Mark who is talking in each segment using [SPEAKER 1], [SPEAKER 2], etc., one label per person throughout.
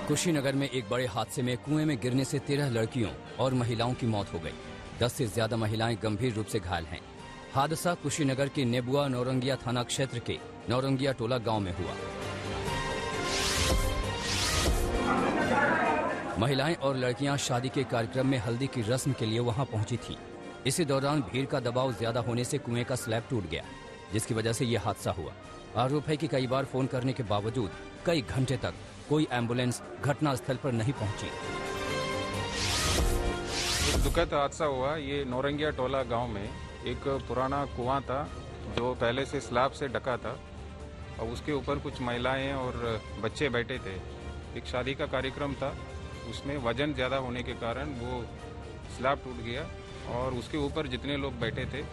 [SPEAKER 1] कुशीनगर में एक बड़े हादसे में कुएं में गिरने से 13 लड़कियों और महिलाओं की मौत हो गई। 10 से ज्यादा महिलाएं गंभीर रूप से घायल हैं। हादसा कुशीनगर के नेबुआ नौरंगिया थाना क्षेत्र के नौरंगिया टोला गांव में हुआ। महिलाएं और लड़कियां शादी के कार्यक्रम में हल्दी की रस्म के लिए वहां पहुंची थीं। इसी दौरान भीड़ का दबाव ज्यादा होने से कुएं का स्लैब टूट गया, जिसकी वजह से यह हादसा हुआ। आरोप है कि कई बार फोन करने के बावजूद कई घंटे तक कोई एम्बुलेंस घटनास्थल पर नहीं पहुंची।
[SPEAKER 2] एक दुखद हादसा हुआ। ये नौरंगिया टोला गांव में एक पुराना कुआं था जो पहले से स्लैब से ढका था और उसके ऊपर कुछ महिलाएं और बच्चे बैठे थे। एक शादी का कार्यक्रम था, उसमें वजन ज़्यादा होने के कारण वो स्लैब टूट गया और उसके ऊपर जितने लोग बैठे थे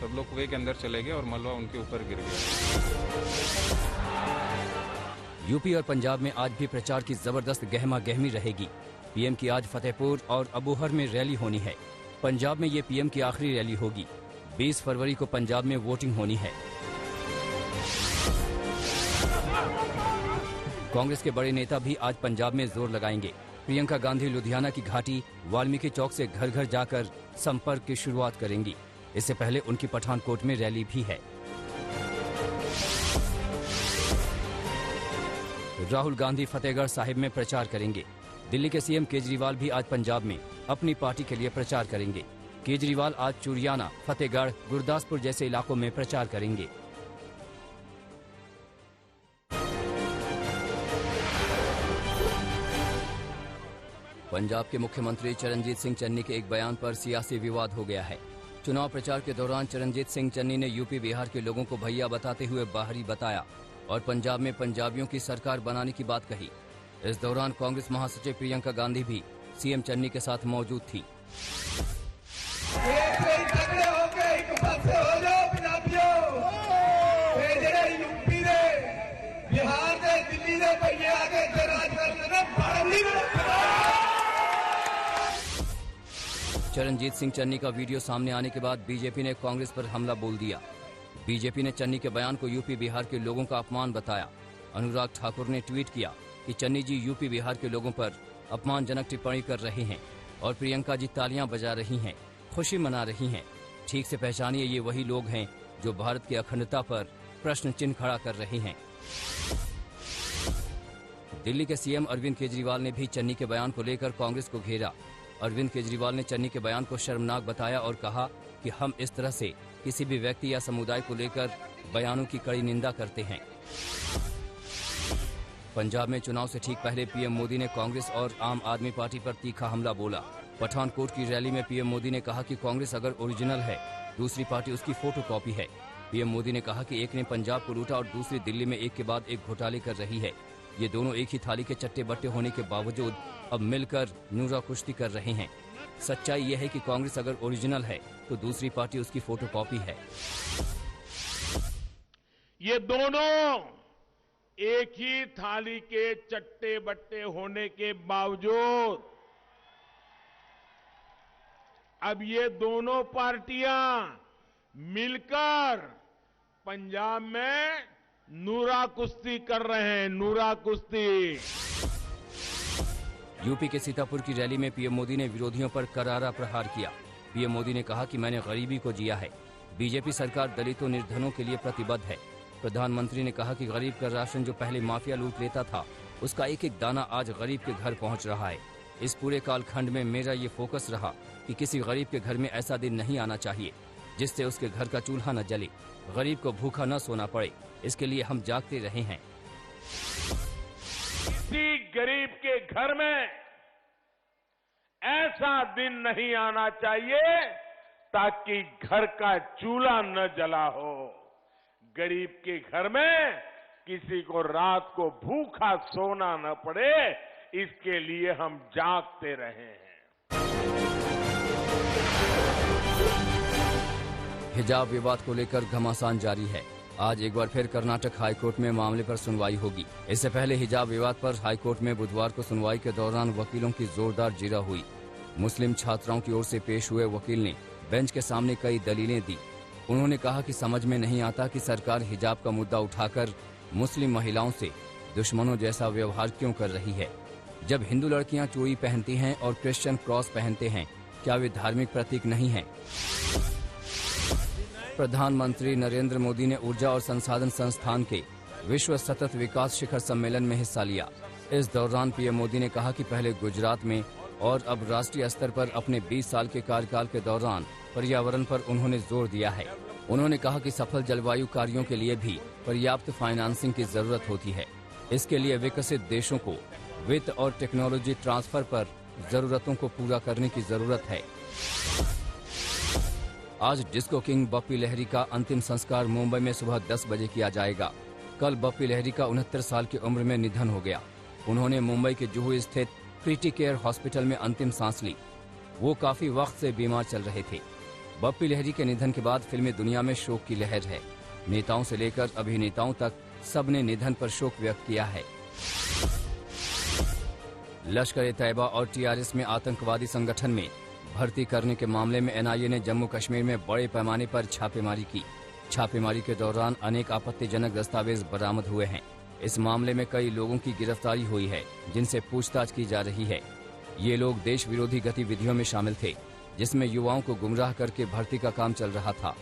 [SPEAKER 2] सब लोग कुएं के अंदर चले गए और मलबा उनके ऊपर गिर गया।
[SPEAKER 1] यूपी और पंजाब में आज भी प्रचार की जबरदस्त गहमा गहमी रहेगी। पीएम की आज फतेहपुर और अबोहर में रैली होनी है। पंजाब में ये पीएम की आखिरी रैली होगी। 20 फरवरी को पंजाब में वोटिंग होनी है। कांग्रेस के बड़े नेता भी आज पंजाब में जोर लगाएंगे। प्रियंका गांधी लुधियाना की घाटी वाल्मीकि चौक से घर घर जाकर संपर्क की शुरुआत करेंगी। इससे पहले उनकी पठानकोट में रैली भी है। राहुल गांधी फतेहगढ़ साहिब में प्रचार करेंगे। दिल्ली के सीएम केजरीवाल भी आज पंजाब में अपनी पार्टी के लिए प्रचार करेंगे। केजरीवाल आज चुरियाना, फतेहगढ़, गुरदासपुर जैसे इलाकों में प्रचार करेंगे। पंजाब के मुख्यमंत्री चरणजीत सिंह चन्नी के एक बयान पर सियासी विवाद हो गया है। चुनाव प्रचार के दौरान चरणजीत सिंह चन्नी ने यूपी बिहार के लोगों को भैया बताते हुए बाहरी बताया और पंजाब में पंजाबियों की सरकार बनाने की बात कही। इस दौरान कांग्रेस महासचिव प्रियंका गांधी भी सीएम चन्नी के साथ मौजूद थी। चरणजीत सिंह चन्नी का वीडियो सामने आने के बाद बीजेपी ने कांग्रेस पर हमला बोल दिया। बीजेपी ने चन्नी के बयान को यूपी बिहार के लोगों का अपमान बताया। अनुराग ठाकुर ने ट्वीट किया कि चन्नी जी यूपी बिहार के लोगों पर अपमानजनक टिप्पणी कर रहे हैं और प्रियंका जी तालियां बजा रही हैं, खुशी मना रही हैं। ठीक से पहचानिए, ये वही लोग हैं जो भारत की अखंडता पर प्रश्न चिन्ह खड़ा कर रहे हैं। दिल्ली के सीएम अरविंद केजरीवाल ने भी चन्नी के बयान को लेकर कांग्रेस को घेरा। अरविंद केजरीवाल ने चन्नी के बयान को शर्मनाक बताया और कहा कि हम इस तरह से किसी भी व्यक्ति या समुदाय को लेकर बयानों की कड़ी निंदा करते हैं। पंजाब में चुनाव से ठीक पहले पीएम मोदी ने कांग्रेस और आम आदमी पार्टी पर तीखा हमला बोला। पठानकोट की रैली में पीएम मोदी ने कहा कि कांग्रेस अगर ओरिजिनल है, दूसरी पार्टी उसकी फोटोकॉपी है। पीएम मोदी ने कहा कि एक ने पंजाब को लूटा और दूसरी दिल्ली में एक के बाद एक घोटाले कर रही है। ये दोनों एक ही थाली के चट्टे बट्टे होने के बावजूद अब मिलकर नूरा कुश्ती कर रहे हैं। सच्चाई यह है कि कांग्रेस अगर ओरिजिनल है तो दूसरी पार्टी उसकी फोटोकॉपी है।
[SPEAKER 3] ये दोनों एक ही थाली के चट्टे बट्टे होने के बावजूद अब ये दोनों पार्टियां मिलकर पंजाब में नूरा कुश्ती कर रहे हैं। नूरा कुश्ती।
[SPEAKER 1] यूपी के सीतापुर की रैली में पीएम मोदी ने विरोधियों पर करारा प्रहार किया। पीएम मोदी ने कहा कि मैंने गरीबी को जिया है। बीजेपी सरकार दलितों निर्धनों के लिए प्रतिबद्ध है। प्रधानमंत्री ने कहा कि गरीब का राशन जो पहले माफिया लूट लेता था, उसका एक एक दाना आज गरीब के घर पहुंच रहा है। इस पूरे कालखंड में मेरा ये फोकस रहा कि किसी गरीब के घर में ऐसा दिन नहीं आना चाहिए जिससे उसके घर का चूल्हा न जले, गरीब को भूखा न सोना पड़े। इसके लिए हम जागते रहे हैं।
[SPEAKER 3] किसी गरीब के घर में ऐसा दिन नहीं आना चाहिए ताकि घर का चूल्हा न जला हो। गरीब के घर में किसी को रात को भूखा सोना न पड़े, इसके लिए हम जागते रहे हैं।
[SPEAKER 1] हिजाब विवाद को लेकर घमासान जारी है। आज एक बार फिर कर्नाटक हाईकोर्ट में मामले पर सुनवाई होगी। इससे पहले हिजाब विवाद पर हाईकोर्ट में बुधवार को सुनवाई के दौरान वकीलों की जोरदार जिरह हुई। मुस्लिम छात्राओं की ओर से पेश हुए वकील ने बेंच के सामने कई दलीलें दी। उन्होंने कहा कि समझ में नहीं आता कि सरकार हिजाब का मुद्दा उठाकर मुस्लिम महिलाओं से दुश्मनों जैसा व्यवहार क्यों कर रही है। जब हिंदू लड़कियां चूड़ी पहनती हैं और क्रिश्चियन क्रॉस पहनते हैं, क्या वे धार्मिक प्रतीक नहीं हैं? प्रधानमंत्री नरेंद्र मोदी ने ऊर्जा और संसाधन संस्थान के विश्व सतत विकास शिखर सम्मेलन में हिस्सा लिया। इस दौरान पीएम मोदी ने कहा कि पहले गुजरात में और अब राष्ट्रीय स्तर पर अपने 20 साल के कार्यकाल के दौरान पर्यावरण पर उन्होंने जोर दिया है। उन्होंने कहा कि सफल जलवायु कार्यों के लिए भी पर्याप्त फाइनेंसिंग की जरूरत होती है। इसके लिए विकसित देशों को वित्त और टेक्नोलॉजी ट्रांसफर पर जरूरतों को पूरा करने की जरूरत है। आज डिस्को किंग बप्पी लहरी का अंतिम संस्कार मुंबई में सुबह 10 बजे किया जाएगा। कल बप्पी लहरी का 69 साल की उम्र में निधन हो गया। उन्होंने मुंबई के जुहू स्थित क्रिटी केयर हॉस्पिटल में अंतिम सांस ली। वो काफी वक्त से बीमार चल रहे थे। बप्पी लहरी के निधन के बाद फिल्मी दुनिया में शोक की लहर है। नेताओं से लेकर अभिनेताओं तक सबने निधन पर शोक व्यक्त किया है। लश्कर-ए-तैयबा और टीआरएस में आतंकवादी संगठन में भर्ती करने के मामले में एनआईए ने जम्मू कश्मीर में बड़े पैमाने पर छापेमारी की। छापेमारी के दौरान अनेक आपत्तिजनक दस्तावेज बरामद हुए हैं। इस मामले में कई लोगों की गिरफ्तारी हुई है, जिनसे पूछताछ की जा रही है। ये लोग देश विरोधी गतिविधियों में शामिल थे, जिसमें युवाओं को गुमराह करके भर्ती का काम चल रहा था।